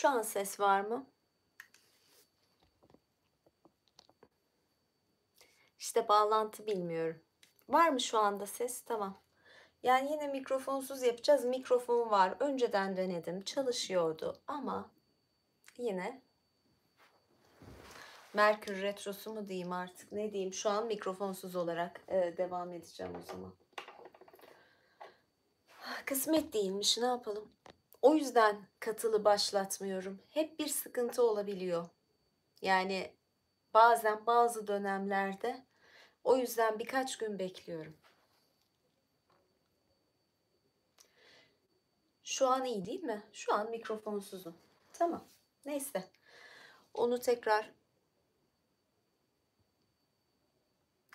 Şu an ses var mı? İşte bağlantı bilmiyorum. Var mı şu anda ses? Tamam. Yani yine mikrofonsuz yapacağız. Mikrofon var. Önceden denedim. Çalışıyordu ama yine Merkür Retrosu mu diyeyim artık ne diyeyim. Şu an mikrofonsuz olarak devam edeceğim o zaman. Kısmet değilmiş, ne yapalım. O yüzden katılı başlatmıyorum. Hep bir sıkıntı olabiliyor. Yani bazen bazı dönemlerde o yüzden birkaç gün bekliyorum. Şu an iyi değil mi? Şu an mikrofonsuzum. Tamam. Neyse. Onu tekrar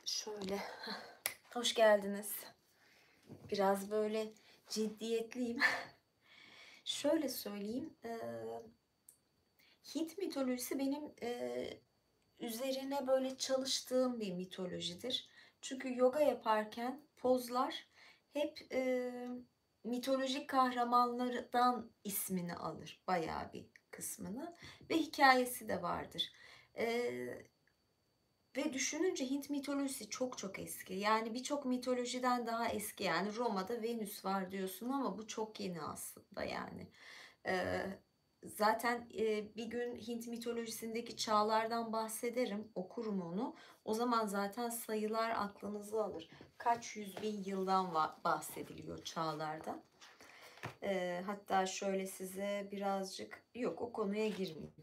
şöyle. Hoş geldiniz. Biraz böyle ciddiyetliyim. Şöyle söyleyeyim. Hint mitolojisi benim üzerine böyle çalıştığım bir mitolojidir. Çünkü yoga yaparken pozlar hep mitolojik kahramanlardan ismini alır. Bayağı bir kısmını. Ve hikayesi de vardır. Ve düşününce Hint mitolojisi çok çok eski. Yani birçok mitolojiden daha eski. Yani Roma'da Venüs var diyorsun ama bu çok yeni aslında yani. Ee, Zaten bir gün Hint mitolojisindeki çağlardan bahsederim, okurum onu. O zaman zaten sayılar aklınızı alır. Kaç yüz bin yıldan bahsediliyor çağlardan. Hatta şöyle size birazcık, yok o konuya girmeyeyim.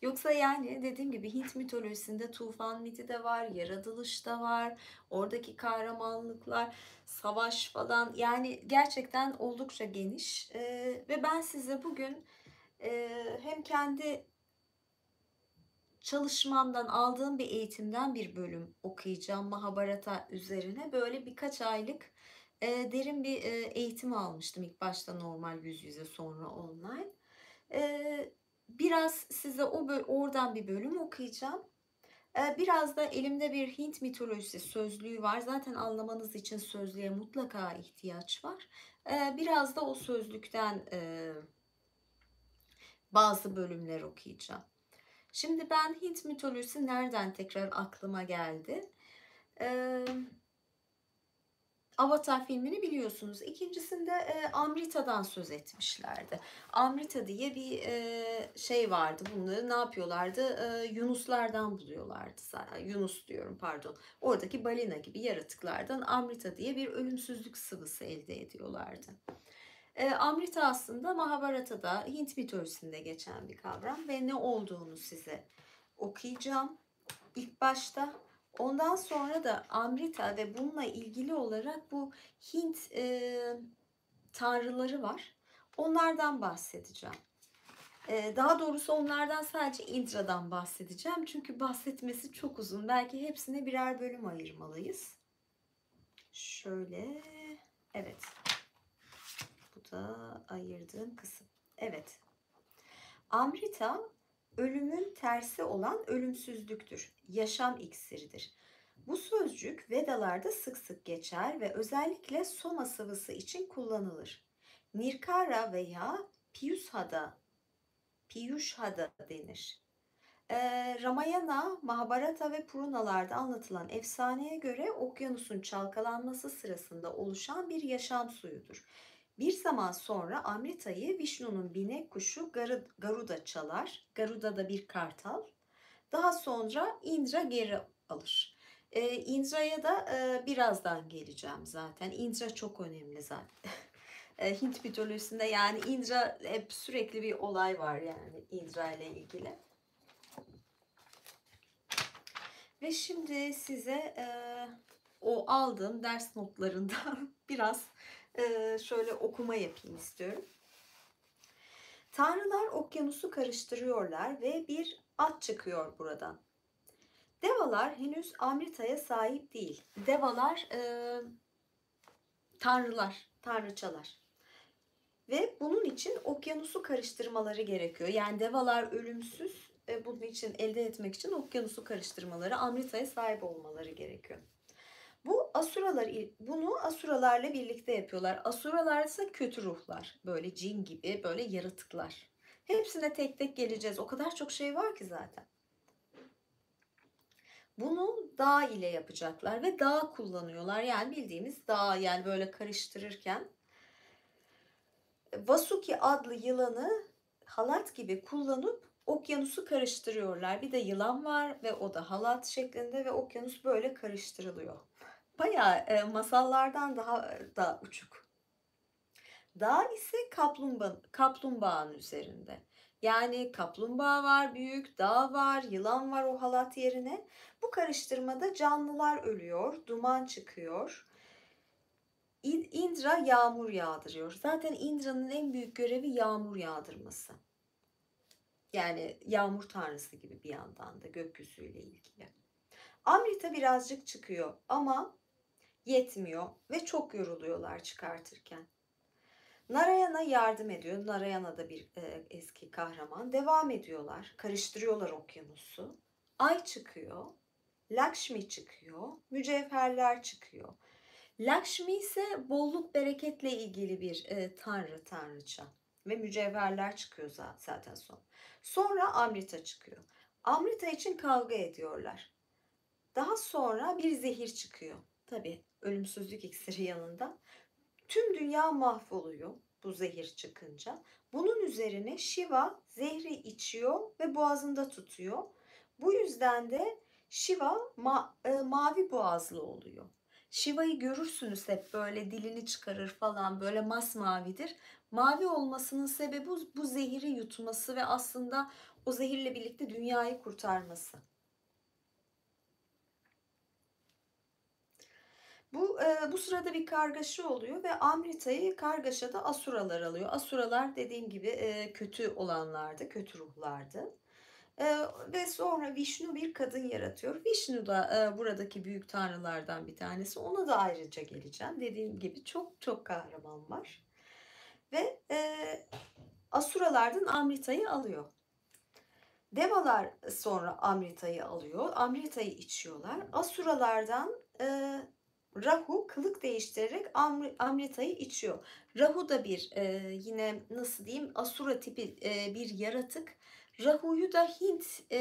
Yoksa yani dediğim gibi Hint mitolojisinde tufan miti de var, yaratılış da var, oradaki kahramanlıklar, savaş falan, yani gerçekten oldukça geniş. Ve ben size bugün hem kendi çalışmamdan aldığım bir eğitimden bir bölüm okuyacağım Mahabharata üzerine. Böyle birkaç aylık derin bir eğitim almıştım. İlk başta normal yüz yüze, sonra online. Biraz size oradan bir bölüm okuyacağım. Biraz da elimde bir Hint mitolojisi sözlüğü var. Zaten anlamanız için sözlüğe mutlaka ihtiyaç var. Biraz da o sözlükten bazı bölümler okuyacağım. Şimdi ben Hint mitolojisi nereden tekrar aklıma geldi? Avatar filmini biliyorsunuz. İkincisinde Amrita'dan söz etmişlerdi. Amrita diye bir şey vardı. Bunları ne yapıyorlardı? Yunuslardan buluyorlardı. Yunus diyorum, pardon. Oradaki balina gibi yaratıklardan Amrita diye bir ölümsüzlük sıvısı elde ediyorlardı. Amrita aslında Mahabharata'da, Hint mitolojisinde geçen bir kavram ve ne olduğunu size okuyacağım ilk başta. Ondan sonra da Amrita ve bununla ilgili olarak bu Hint tanrıları var. Onlardan bahsedeceğim. Daha doğrusu onlardan sadece Indra'dan bahsedeceğim. Çünkü bahsetmesi çok uzun. Belki hepsine birer bölüm ayırmalıyız. Şöyle, evet. Bu da ayırdığım kısım. Evet. Amrita, ölümün tersi olan ölümsüzlüktür. Yaşam iksiridir. Bu sözcük Vedalarda sık sık geçer ve özellikle soma sıvısı için kullanılır. Nirkara veya Piyushada denir. Ramayana, Mahabharata ve Puranalarda anlatılan efsaneye göre okyanusun çalkalanması sırasında oluşan bir yaşam suyudur. Bir zaman sonra Amrita'yı Vishnu'nun binek kuşu Garuda çalar. Garuda da bir kartal. Daha sonra Indra geri alır. Indra'ya da birazdan geleceğim zaten. Indra çok önemli zaten. Hint mitolojisinde yani Indra, hep sürekli bir olay var yani Indra ile ilgili. Ve şimdi size o aldığım ders notlarından biraz şöyle okuma yapayım istiyorum. Tanrılar okyanusu karıştırıyorlar ve bir at çıkıyor buradan. Devalar henüz Amrita'ya sahip değil. Devalar tanrılar, tanrıçalar. Ve bunun için okyanusu karıştırmaları gerekiyor. Yani devalar ölümsüz. Bunun için, elde etmek için okyanusu karıştırmaları, Amrita'ya sahip olmaları gerekiyor. Bunu Asuralarla birlikte yapıyorlar. Asuralar ise kötü ruhlar. Böyle cin gibi böyle yaratıklar. Hepsine tek tek geleceğiz. O kadar çok şey var ki zaten. Bunu dağ ile yapacaklar ve dağ kullanıyorlar. Yani bildiğimiz dağ, yani böyle karıştırırken Vasuki adlı yılanı halat gibi kullanıp okyanusu karıştırıyorlar. Bir de yılan var ve o da halat şeklinde ve okyanus böyle karıştırılıyor. Bayağı masallardan daha da uçuk. Dağ ise kaplumbağanın üzerinde. Yani kaplumbağa var, büyük dağ var, yılan var o halat yerine. Bu karıştırmada canlılar ölüyor, duman çıkıyor. Indra yağmur yağdırıyor. Zaten Indra'nın en büyük görevi yağmur yağdırması. Yani yağmur tanrısı gibi bir yandan da gökyüzüyle ilgili. Amrita birazcık çıkıyor ama yetmiyor ve çok yoruluyorlar çıkartırken. Narayana yardım ediyor. Narayana da bir eski kahraman. Devam ediyorlar. Karıştırıyorlar okyanusu. Ay çıkıyor. Lakshmi çıkıyor. Mücevherler çıkıyor. Lakshmi ise bolluk bereketle ilgili bir tanrıça. Ve mücevherler çıkıyor zaten son. Sonra Amrita çıkıyor. Amrita için kavga ediyorlar. Daha sonra bir zehir çıkıyor. Tabii ölümsüzlük iksiri yanında. Tüm dünya mahvoluyor bu zehir çıkınca. Bunun üzerine Shiva zehri içiyor ve boğazında tutuyor. Bu yüzden de Shiva mavi boğazlı oluyor. Shiva'yı görürsünüz hep böyle dilini çıkarır falan, böyle masmavidir. Mavi olmasının sebebi bu zehiri yutması ve aslında o zehirle birlikte dünyayı kurtarması. Bu sırada bir kargaşa oluyor ve Amrita'yı kargaşada Asuralar alıyor. Asuralar dediğim gibi kötü olanlardı, kötü ruhlardı. Ve sonra Vishnu bir kadın yaratıyor. Vishnu da buradaki büyük tanrılardan bir tanesi. Ona da ayrıca geleceğim. Dediğim gibi çok çok kahraman var. Ve Asuralardan Amrita'yı alıyor. Devalar sonra Amrita'yı alıyor. Amrita'yı içiyorlar. Asuralardan Rahu kılık değiştirerek Amrita'yı içiyor. Rahu da bir yine nasıl diyeyim, Asura tipi bir yaratık. Rahu'yu da Hint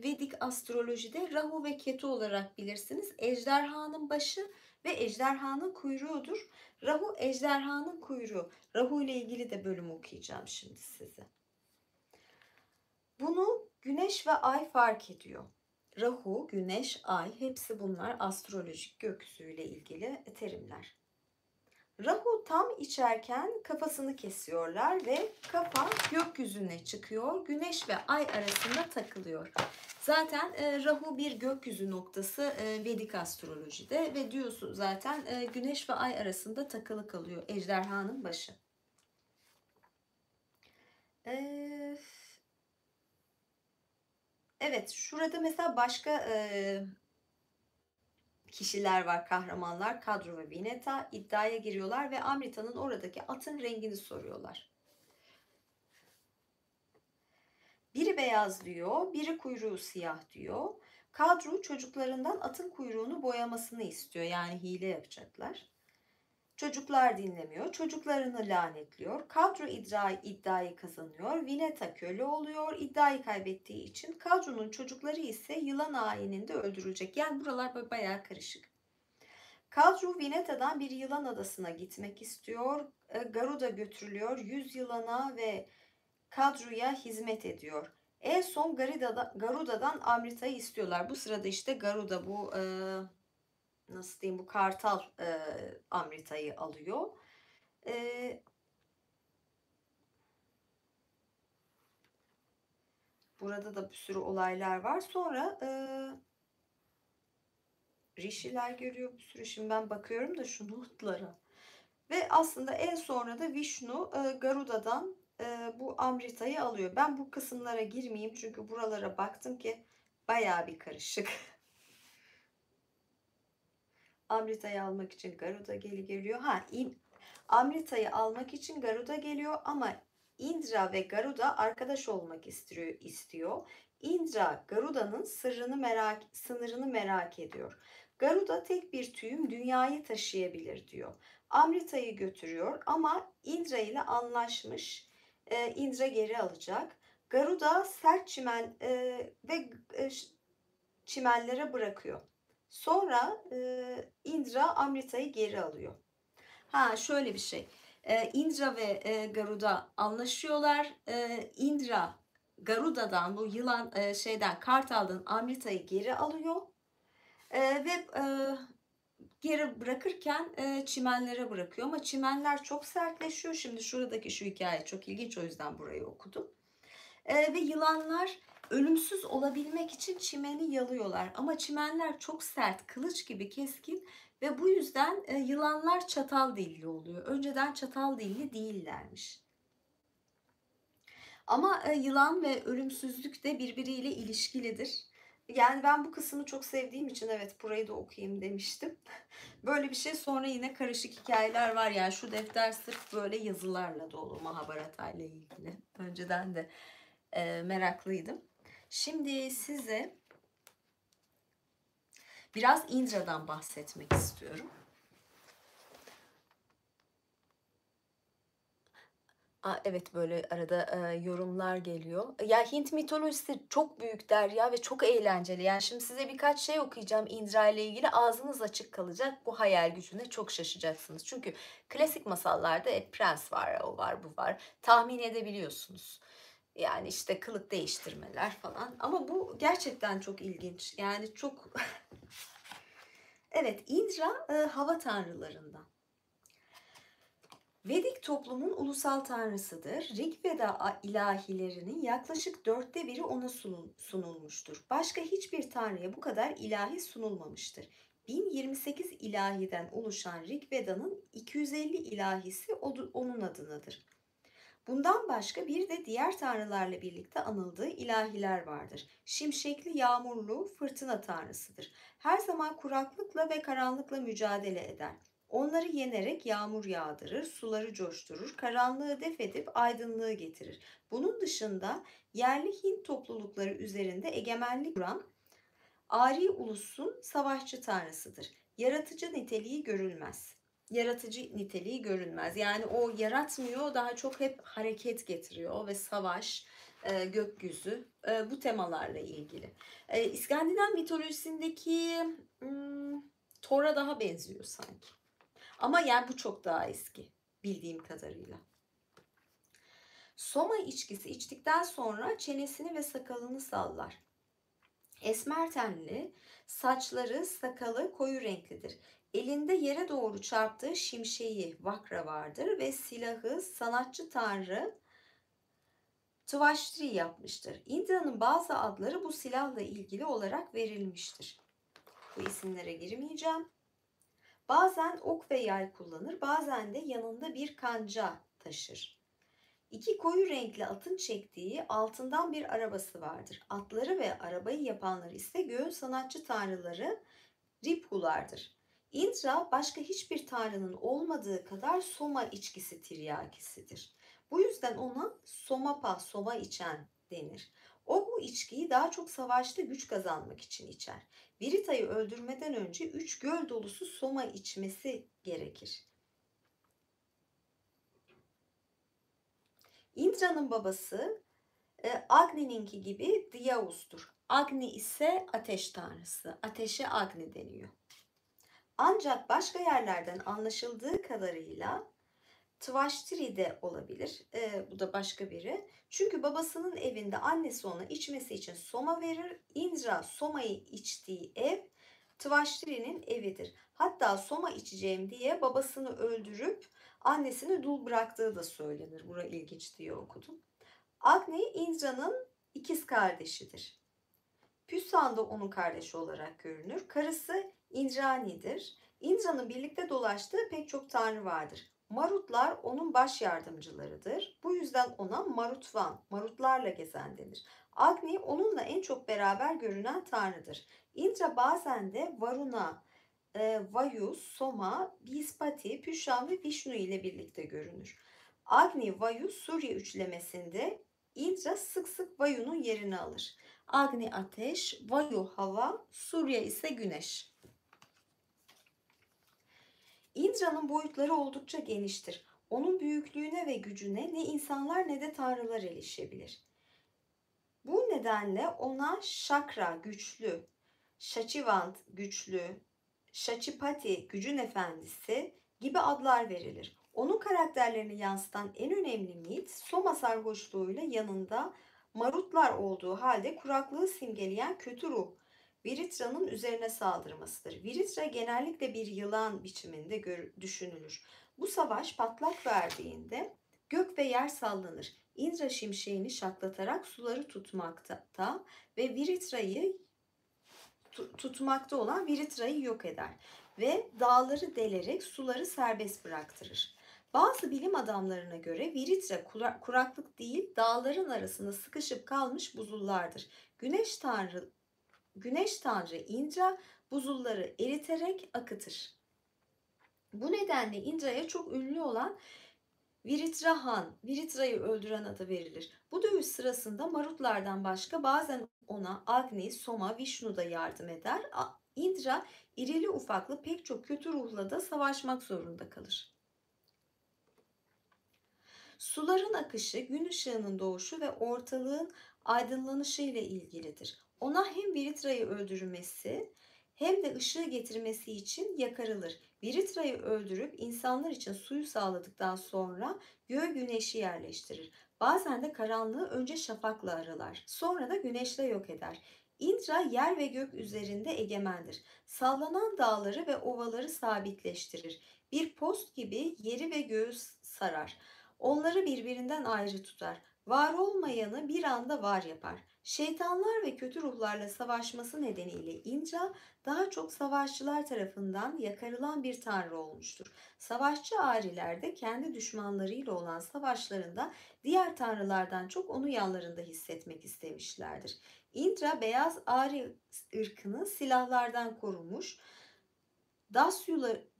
Vedik astrolojide Rahu ve Ketu olarak bilirsiniz. Ejderhanın başı ve ejderhanın kuyruğudur. Rahu ejderhanın kuyruğu. Rahu ile ilgili de bölüm okuyacağım şimdi size. Bunu Güneş ve Ay fark ediyor. Rahu, Güneş, Ay, hepsi bunlar astrolojik gökyüzüyle ilgili terimler. Rahu tam içerken kafasını kesiyorlar ve kafa gökyüzüne çıkıyor. Güneş ve Ay arasında takılıyor. Zaten Rahu bir gökyüzü noktası Vedik astrolojide ve diyorsun zaten Güneş ve Ay arasında takılı kalıyor ejderhanın başı. Evet, şurada mesela başka kişiler var, kahramanlar. Kadru ve Vineta iddiaya giriyorlar ve Amrita'nın oradaki atın rengini soruyorlar. Biri beyaz diyor, biri kuyruğu siyah diyor. Kadru çocuklarından atın kuyruğunu boyamasını istiyor. Yani hile yapacaklar. Çocuklar dinlemiyor. Çocuklarını lanetliyor. Kadru iddiayı kazanıyor. Vineta köle oluyor. İddiayı kaybettiği için Kadru'nun çocukları ise yılan ayininde öldürülecek. Yani buralar bayağı karışık. Kadru Vineta'dan bir yılan adasına gitmek istiyor. Garuda götürülüyor. 100 yılana ve Kadru'ya hizmet ediyor. En son Garuda'dan Amrita'yı istiyorlar. Bu sırada işte Garuda, bu nasıl diyeyim, bu kartal Amrita'yı alıyor. Burada da bir sürü olaylar var. Sonra Rişiler görüyor bir sürü. Şimdi ben bakıyorum da şu notlara. Ve aslında en sonra da Vishnu Garuda'dan bu Amrita'yı alıyor. Ben bu kısımlara girmeyeyim çünkü buralara baktım ki bayağı bir karışık. Amrita'yı almak için Garuda geliyor. Amrita'yı almak için Garuda geliyor ama Indra ve Garuda arkadaş olmak istiyor. Indra Garuda'nın sınırını merak ediyor. Garuda tek bir tüyüm dünyayı taşıyabilir diyor. Amrita'yı götürüyor ama Indra ile anlaşmış. Indra geri alacak. Garuda sert çimen ve çimenlere bırakıyor. Sonra Indra Amrita'yı geri alıyor. Ha şöyle bir şey. Indra ve Garuda anlaşıyorlar. Indra Garuda'dan, bu yılan Kartal'dan Amrita'yı geri alıyor. Ve geri bırakırken çimenlere bırakıyor. Ama çimenler çok sertleşiyor. Şimdi şuradaki şu hikaye çok ilginç, o yüzden burayı okudum. Ve yılanlar ölümsüz olabilmek için çimeni yalıyorlar. Ama çimenler çok sert, kılıç gibi keskin ve bu yüzden yılanlar çatal dilli oluyor. Önceden çatal dilli değillermiş. Ama yılan ve ölümsüzlük de birbiriyle ilişkilidir. Yani ben bu kısmı çok sevdiğim için evet burayı da okuyayım demiştim. Böyle bir şey, sonra yine karışık hikayeler var. Yani şu defter sırf böyle yazılarla dolu, Mahabharata ile ilgili. Önceden de meraklıydım. Şimdi size biraz Indra'dan bahsetmek istiyorum. Evet, böyle arada yorumlar geliyor. Ya Hint mitolojisi çok büyük derya ve çok eğlenceli. Yani şimdi size birkaç şey okuyacağım Indra ile ilgili. Ağzınız açık kalacak. Bu hayal gücüne çok şaşacaksınız. Çünkü klasik masallarda hep prens var, o var, bu var. Tahmin edebiliyorsunuz. Yani işte kılık değiştirmeler falan. Ama bu gerçekten çok ilginç. Yani çok... Evet, Indra hava tanrılarından. Vedik toplumun ulusal tanrısıdır. Rig Veda ilahilerinin yaklaşık 1/4'ü ona sunulmuştur. Başka hiçbir tanrıya bu kadar ilahi sunulmamıştır. 1028 ilahiden oluşan Rig Veda'nın 250 ilahisi onun adınadır. Bundan başka bir de diğer tanrılarla birlikte anıldığı ilahiler vardır. Şimşekli, yağmurlu, fırtına tanrısıdır. Her zaman kuraklıkla ve karanlıkla mücadele eder. Onları yenerek yağmur yağdırır, suları coşturur, karanlığı def edip aydınlığı getirir. Bunun dışında yerli Hint toplulukları üzerinde egemenlik kuran Ari ulusun savaşçı tanrısıdır. Yaratıcı niteliği görülmez. Yaratıcı niteliği görünmez. Yani o yaratmıyor, daha çok hep hareket getiriyor ve savaş, gökyüzü bu temalarla ilgili. İskandinav mitolojisindeki Thor'a daha benziyor sanki. Ama yani bu çok daha eski bildiğim kadarıyla. Soma içkisi içtikten sonra çenesini ve sakalını sallar. Esmer tenli, saçları, sakalı koyu renklidir. Elinde yere doğru çarptığı şimşeği vakra vardır ve silahı sanatçı tanrı Tvaştri yapmıştır. Indra'nın bazı adları bu silahla ilgili olarak verilmiştir. Bu isimlere girmeyeceğim. Bazen ok ve yay kullanır, bazen de yanında bir kanca taşır. İki koyu renkli atın çektiği altından bir arabası vardır. Atları ve arabayı yapanlar ise göğün sanatçı tanrıları Ribhulardır. Indra başka hiçbir tanrının olmadığı kadar Soma içkisi tiryakisidir. Bu yüzden ona Somapa, Soma içen denir. O bu içkiyi daha çok savaşta güç kazanmak için içer. Virita'yı öldürmeden önce 3 göl dolusu Soma içmesi gerekir. Indra'nın babası Agni'ninki gibi Diyaus'tur. Agni ise ateş tanrısı. Ateşe Agni deniyor. Ancak başka yerlerden anlaşıldığı kadarıyla Tvaştiri de olabilir. Bu da başka biri. Çünkü babasının evinde annesi ona içmesi için soma verir. Indra somayı içtiği ev Tvaştiri'nin evidir. Hatta soma içeceğim diye babasını öldürüp annesini dul bıraktığı da söylenir. Bura ilginç diye okudum. Agni Indra'nın ikiz kardeşidir. Püsan da onun kardeşi olarak görünür. Karısı Indrani'dir. Indra'nın birlikte dolaştığı pek çok tanrı vardır. Marutlar onun baş yardımcılarıdır. Bu yüzden ona Marutvan, Marutlarla gezen denir. Agni onunla en çok beraber görünen tanrıdır. Indra bazen de Varuna, Vayu, Soma, Bispati, Püşan ve Vishnu ile birlikte görünür. Agni, Vayu, Surya üçlemesinde Indra sık sık Vayu'nun yerini alır. Agni ateş, Vayu hava, Surya ise güneş. Indra'nın boyutları oldukça geniştir. Onun büyüklüğüne ve gücüne ne insanlar ne de tanrılar erişebilir. Bu nedenle ona Şakra güçlü, Şaçivant güçlü, Şaçipati gücün efendisi gibi adlar verilir. Onun karakterlerini yansıtan en önemli mit Soma sarhoşluğuyla yanında marutlar olduğu halde kuraklığı simgeleyen kötü ruh Viritra'nın üzerine saldırmasıdır. Viritra genellikle bir yılan biçiminde düşünülür. Bu savaş patlak verdiğinde gök ve yer sallanır. Indra şimşeğini şaklatarak suları tutmakta ve Viritra'yı tutmakta olan Viritra'yı yok eder ve dağları delerek suları serbest bıraktırır. Bazı bilim adamlarına göre Viritra kuraklık değil, dağların arasında sıkışıp kalmış buzullardır. Güneş tanrı Indra buzulları eriterek akıtır. Bu nedenle Indra'ya çok ünlü olan Viritra Han, Viritra'yı öldüren adı verilir. Bu dövüş sırasında Marutlardan başka bazen ona Agni, Soma, Vishnu da yardım eder. Indra irili ufaklı pek çok kötü ruhla da savaşmak zorunda kalır. Suların akışı, gün ışığının doğuşu ve ortalığın aydınlanışı ile ilgilidir. Ona hem Viritra'yı öldürmesi hem de ışığı getirmesi için yakarılır. Viritra'yı öldürüp insanlar için suyu sağladıktan sonra göğe güneşi yerleştirir. Bazen de karanlığı önce şafakla aralar, sonra da güneşle yok eder. Indra yer ve gök üzerinde egemendir. Sallanan dağları ve ovaları sabitleştirir. Bir post gibi yeri ve göğü sarar. Onları birbirinden ayrı tutar. Var olmayanı bir anda var yapar. Şeytanlar ve kötü ruhlarla savaşması nedeniyle Indra daha çok savaşçılar tarafından yakarılan bir tanrı olmuştur. Savaşçı Ariler de kendi düşmanlarıyla olan savaşlarında diğer tanrılardan çok onu yanlarında hissetmek istemişlerdir. Indra beyaz Ari ırkını silahlardan korumuş,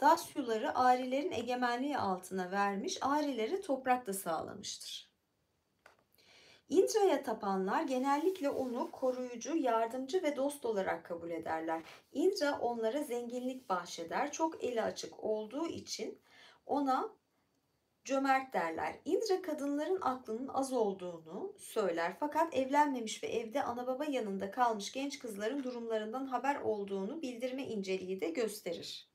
Dasyuları Arilerin egemenliği altına vermiş, Arilere toprak da sağlamıştır. Indra'ya tapanlar genellikle onu koruyucu, yardımcı ve dost olarak kabul ederler. Indra onlara zenginlik bahşeder, çok eli açık olduğu için ona cömert derler. Indra kadınların aklının az olduğunu söyler fakat evlenmemiş ve evde ana baba yanında kalmış genç kızların durumlarından haber olduğunu bildirme inceliği de gösterir.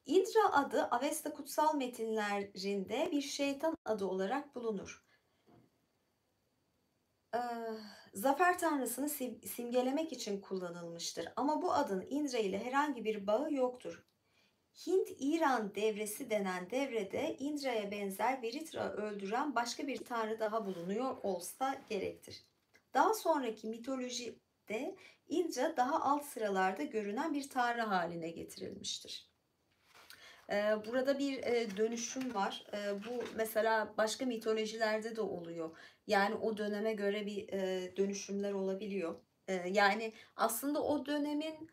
Indra adı Avesta kutsal metinlerinde bir şeytan adı olarak bulunur. Zafer tanrısını simgelemek için kullanılmıştır ama bu adın Indra ile herhangi bir bağı yoktur. Hint-İran devresi denen devrede Indra'ya benzer Viritra öldüren başka bir tanrı daha bulunuyor olsa gerektir. Daha sonraki mitolojide Indra daha alt sıralarda görünen bir tanrı haline getirilmiştir. Burada bir dönüşüm var. Bu mesela başka mitolojilerde de oluyor. Yani o döneme göre bir dönüşümler olabiliyor. Yani aslında o dönemin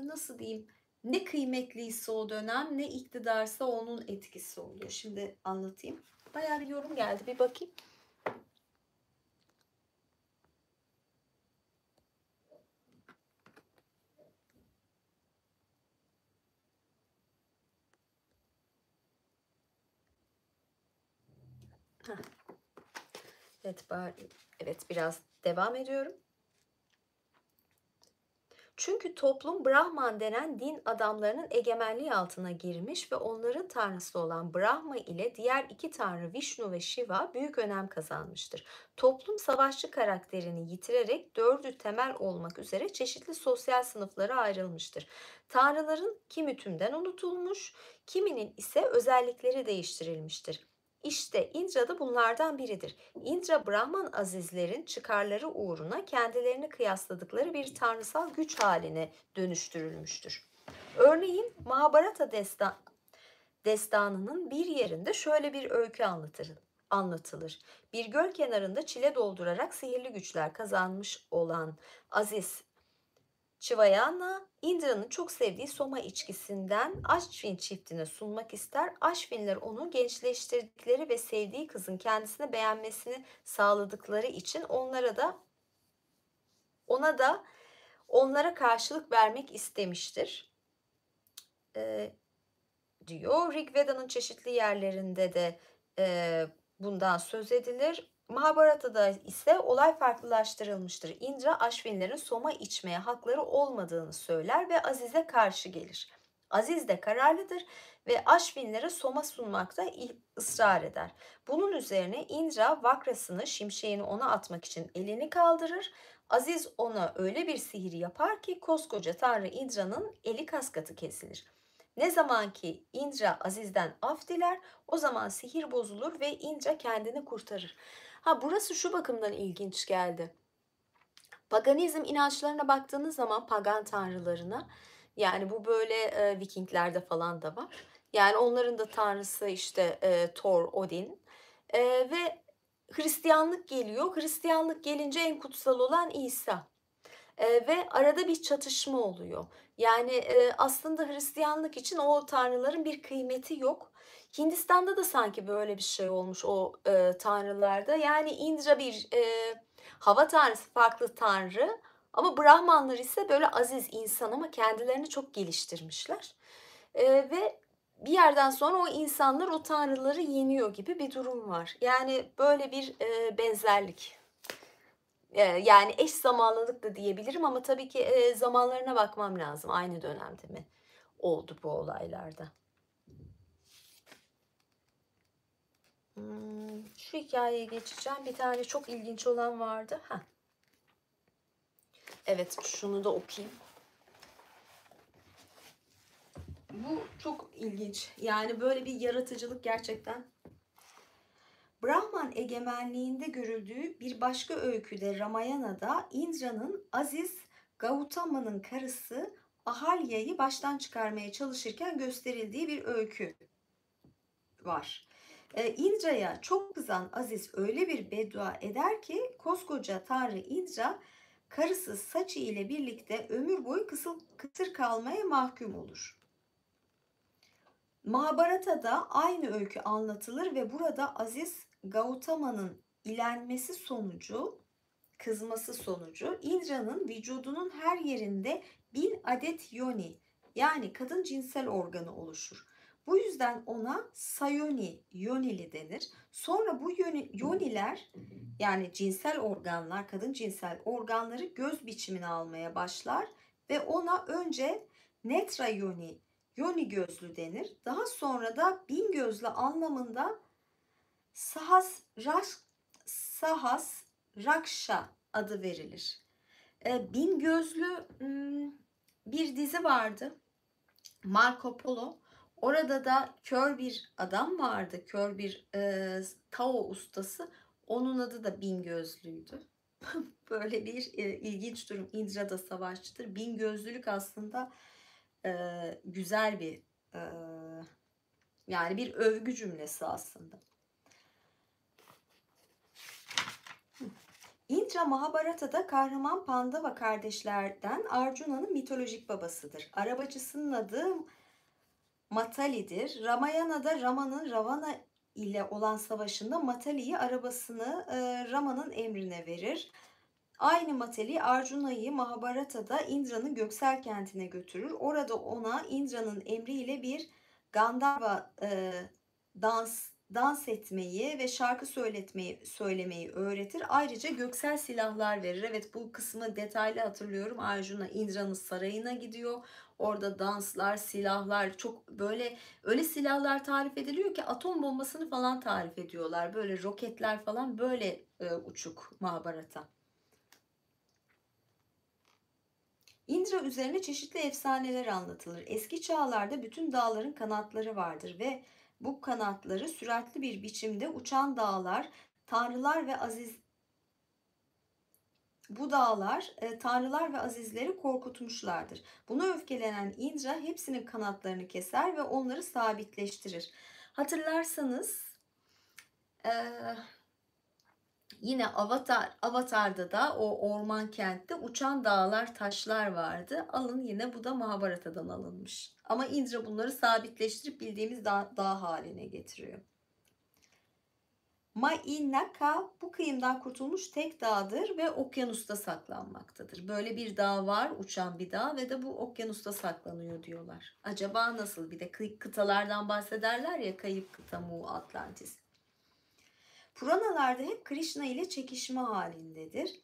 nasıl diyeyim, ne kıymetliyse o dönem, ne iktidarsa onun etkisi oluyor. Şimdi anlatayım. Bayağı bir yorum geldi. Bir bakayım. Evet, evet, biraz devam ediyorum. Çünkü toplum Brahman denen din adamlarının egemenliği altına girmiş ve onların tanrısı olan Brahma ile diğer iki tanrı Vishnu ve Shiva büyük önem kazanmıştır. Toplum savaşçı karakterini yitirerek dördü temel olmak üzere çeşitli sosyal sınıflara ayrılmıştır. Tanrıların kimi tümden unutulmuş, kiminin ise özellikleri değiştirilmiştir. İşte Indra da bunlardan biridir. Indra, Brahman azizlerin çıkarları uğruna kendilerini kıyasladıkları bir tanrısal güç haline dönüştürülmüştür. Örneğin Mahabharata destanının bir yerinde şöyle bir öykü anlatılır. Bir göl kenarında çile doldurarak sihirli güçler kazanmış olan Aziz Çivayana, Indra'nın çok sevdiği Soma içkisinden Ashvin çiftine sunmak ister. Ashvinler onu gençleştirdikleri ve sevdiği kızın kendisini beğenmesini sağladıkları için ona da onlara karşılık vermek istemiştir. diyor. Rig Veda'nın çeşitli yerlerinde de bundan söz edilir. Mahabharata'da ise olay farklılaştırılmıştır. Indra, Ashvinlerin soma içmeye hakları olmadığını söyler ve Aziz'e karşı gelir. Aziz de kararlıdır ve Ashvinlere soma sunmakta ısrar eder. Bunun üzerine Indra vakrasını, şimşeğini ona atmak için elini kaldırır. Aziz ona öyle bir sihir yapar ki koskoca Tanrı Indra'nın eli kaskatı kesilir. Ne zaman ki Indra Aziz'den af diler, o zaman sihir bozulur ve Indra kendini kurtarır. Ha, burası şu bakımdan ilginç geldi. Paganizm inançlarına baktığınız zaman pagan tanrılarına, yani bu böyle Vikinglerde falan da var. Yani onların da tanrısı işte Thor, Odin. Ve Hristiyanlık geliyor. Hristiyanlık gelince en kutsal olan İsa. Ve arada bir çatışma oluyor. Yani aslında Hristiyanlık için o tanrıların bir kıymeti yok. Hindistan'da da sanki böyle bir şey olmuş o tanrılarda. Yani Indra bir hava tanrısı, farklı tanrı. Ama Brahmanlar ise böyle aziz insan ama kendilerini çok geliştirmişler. Ve bir yerden sonra o insanlar o tanrıları yeniyor gibi bir durum var. Yani böyle bir benzerlik. Yani eş zamanlılık da diyebilirim ama tabii ki zamanlarına bakmam lazım. Aynı dönemde mi oldu bu olaylarda? Şu hikayeye geçeceğim. Bir tane çok ilginç olan vardı. Heh. Evet, şunu da okuyayım. Bu çok ilginç. Yani böyle bir yaratıcılık gerçekten. Brahman egemenliğinde görüldüğü bir başka öyküde Ramayana'da Indra'nın Aziz Gautama'nın karısı Ahalya'yı baştan çıkarmaya çalışırken gösterildiği bir öykü var. Indra'ya çok kızan Aziz öyle bir beddua eder ki koskoca Tanrı Indra karısı Saçı ile birlikte ömür boyu kısır kalmaya mahkum olur. Mahabharata'da aynı öykü anlatılır ve burada Aziz Gautama'nın ilenmesi sonucu, kızması sonucu Indra'nın vücudunun her yerinde 1000 adet yoni, yani kadın cinsel organı oluşur. Bu yüzden ona sayoni, yonili denir. Sonra bu yoniler, yani cinsel organlar, kadın cinsel organları göz biçimini almaya başlar ve ona önce netra yoni, yoni gözlü denir. Daha sonra da bin gözlü anlamında sahas raksha adı verilir. Bin gözlü bir dizi vardı. Marco Polo. Orada da kör bir adam vardı. Kör bir Tao ustası. Onun adı da Bin Gözlü'ydü. Böyle bir ilginç durum. Indra da savaşçıdır. Bin gözlülük aslında güzel bir yani bir övgü cümlesi aslında. Indra Mahabharata'da kahraman Pandava kardeşlerden Arjuna'nın mitolojik babasıdır. Arabacısının adı Matali'dir. Ramayana'da Rama'nın Ravana ile olan savaşında Matali'yi arabasını Rama'nın emrine verir. Aynı Matali Arjuna'yı Mahabharata'da Indra'nın Göksel kentine götürür. Orada ona Indra'nın emriyle bir Gandharva dans etmeyi ve şarkı söylemeyi öğretir. Ayrıca göksel silahlar verir. Evet, bu kısmı detaylı hatırlıyorum. Arjuna Indra'nın sarayına gidiyor. Orada danslar, silahlar, çok böyle öyle silahlar tarif ediliyor ki atom bombasını falan tarif ediyorlar. Böyle roketler falan böyle uçuk Mahabharata. Indra üzerine çeşitli efsaneler anlatılır. Eski çağlarda bütün dağların kanatları vardır ve bu kanatları süratli bir biçimde uçan dağlar, tanrılar ve tanrılar ve azizleri korkutmuşlardır. Buna öfkelenen Indra hepsinin kanatlarını keser ve onları sabitleştirir. Hatırlarsanız yine Avatar'da da o orman kentte uçan dağlar, taşlar vardı. Alın, yine bu da Mahabharata'dan alınmış. Ama Indra bunları sabitleştirip bildiğimiz dağ haline getiriyor. Mainaka bu kıyımdan kurtulmuş tek dağdır ve okyanusta saklanmaktadır. Böyle bir dağ var, uçan bir dağ ve de bu okyanusta saklanıyor diyorlar. Acaba nasıl? Bir de kıtalardan bahsederler ya, kayıp kıta Mu Atlantis. Puranalarda hep Krishna ile çekişme halindedir.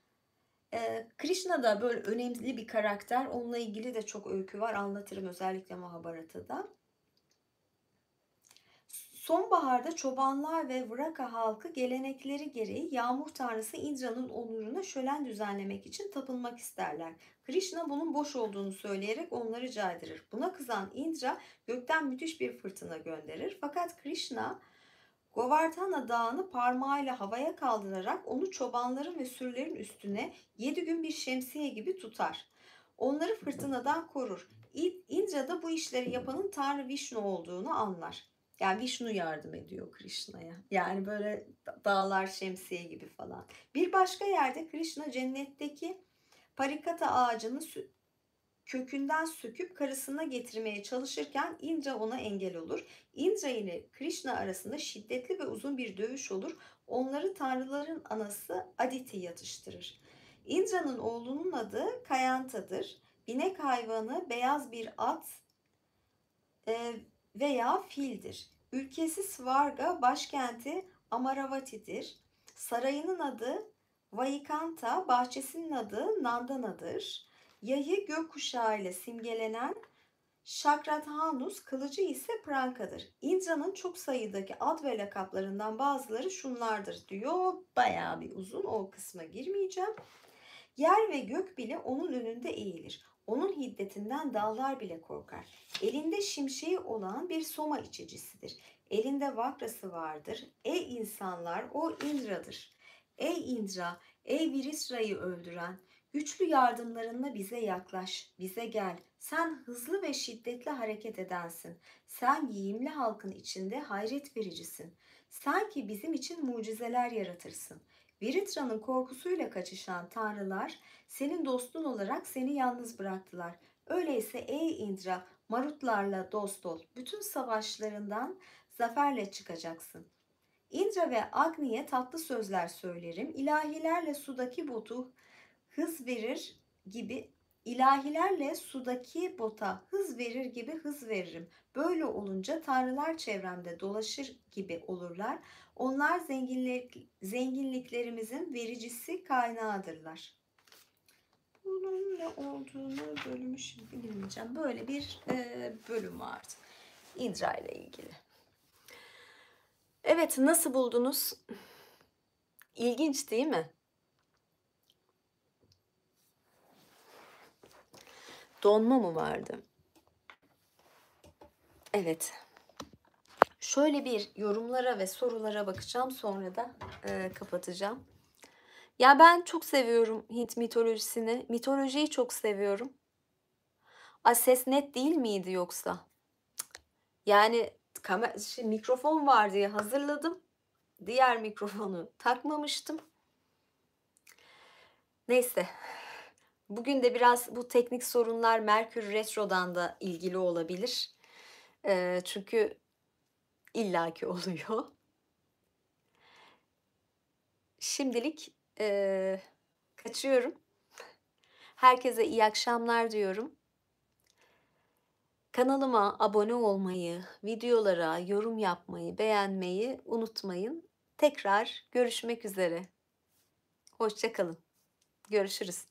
Krishna da böyle önemli bir karakter. Onunla ilgili de çok öykü var. Anlatırım özellikle Mahabharata'da. Sonbaharda çobanlar ve Vraka halkı gelenekleri gereği yağmur tanrısı Indra'nın onuruna şölen düzenlemek için tapınmak isterler. Krishna bunun boş olduğunu söyleyerek onları caydırır. Buna kızan Indra gökten müthiş bir fırtına gönderir. Fakat Krishna Govardhana dağını parmağıyla havaya kaldırarak onu çobanların ve sürülerin üstüne 7 gün bir şemsiye gibi tutar. Onları fırtınadan korur. Indra da bu işleri yapanın Tanrı Vishnu olduğunu anlar. Yani Vishnu yardım ediyor Krishna'ya. Yani böyle dağlar şemsiye gibi falan. Bir başka yerde Krishna cennetteki parikata ağacını kökünden söküp karısına getirmeye çalışırken Indra ona engel olur. Indra ile Krishna arasında şiddetli ve uzun bir dövüş olur. Onları tanrıların anası Aditi yatıştırır. Indra'nın oğlunun adı Kayanta'dır. Binek hayvanı beyaz bir at veya fildir. Ülkesi Svarga, başkenti Amaravati'dir. Sarayının adı Vaikanta, bahçesinin adı Nandana'dır. Yayı gökkuşağı ile simgelenen Şakrathanus, kılıcı ise Pranka'dır. Indra'nın çok sayıdaki ad ve lakaplarından bazıları şunlardır diyor. Bayağı bir uzun, o kısma girmeyeceğim. Yer ve gök bile onun önünde eğilir. Onun hiddetinden dağlar bile korkar. Elinde şimşeği olan bir soma içicisidir. Elinde vakrası vardır. Ey insanlar, o Indra'dır. Ey Indra, ey Virisra'yı öldüren, güçlü yardımlarınla bize yaklaş, bize gel. Sen hızlı ve şiddetli hareket edensin. Sen giyimli halkın içinde hayret vericisin. Sen ki bizim için mucizeler yaratırsın. Viritra'nın korkusuyla kaçışan tanrılar senin dostun olarak seni yalnız bıraktılar. Öyleyse ey Indra, Marutlarla dost ol. Bütün savaşlarından zaferle çıkacaksın. Indra ve Agni'ye tatlı sözler söylerim. İlahilerle sudaki botu hız verir gibi ilahilerle sudaki bota hız verir gibi hız veririm. Böyle olunca tanrılar çevremde dolaşır gibi olurlar. Onlar zenginliklerimizin vericisi kaynağıdırlar. Bunun ne olduğunu bölümü şimdi bilmeyeceğim. Böyle bir bölüm vardı Indra ile ilgili. Evet, nasıl buldunuz? İlginç değil mi? Donma mı vardı? Evet. Şöyle bir yorumlara ve sorulara bakacağım, sonra da kapatacağım. Ya ben çok seviyorum Hint mitolojisini. Mitolojiyi çok seviyorum. Ses net değil miydi yoksa? Yani mikrofon var diye hazırladım. Diğer mikrofonu takmamıştım. Neyse. Bugün de biraz bu teknik sorunlar Merkür Retro'dan da ilgili olabilir. Çünkü illaki oluyor. Şimdilik kaçıyorum. Herkese iyi akşamlar diyorum. Kanalıma abone olmayı, videolara yorum yapmayı, beğenmeyi unutmayın. Tekrar görüşmek üzere. Hoşça kalın. Görüşürüz.